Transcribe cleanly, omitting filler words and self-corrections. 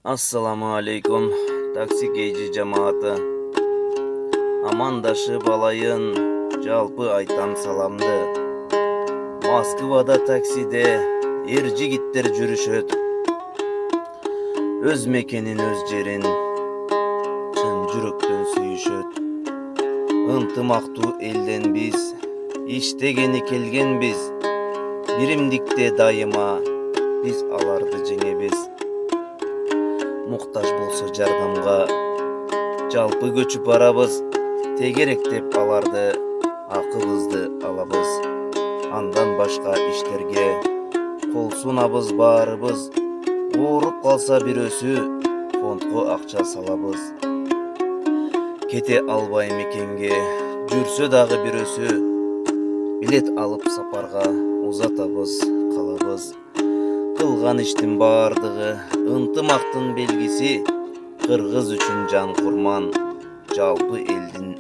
Ассаламу алейкум, такси кейжи жамааты. Амандашып алайын, жалпы айтам саламды. Москвада таксиде эр жигиттер жүрүшөт. Өз мекенин, өз жерин чын жүрөктөн сүйүшөт. Ынтымактуу элден биз, иштегени келгенбиз. Биримдикте дайыма биз аларды жеңебиз. Муктаж болсо жардамга жалпы көчүп барабыз. Тегеректеп аларды, акыбызды алабыз. Андан башка иштерге кол сунабыз баарыбыз. Ооруп калса бирөөсү фондго акча салабыз. Кете албай мекенге жүрсө дагы бирөөсү билет алып сапарга узатабыз, калабыз. Кылган иштин баардыгы ынтымактын белгиси. Кыргыз үчүн жан курман, жалпы элдин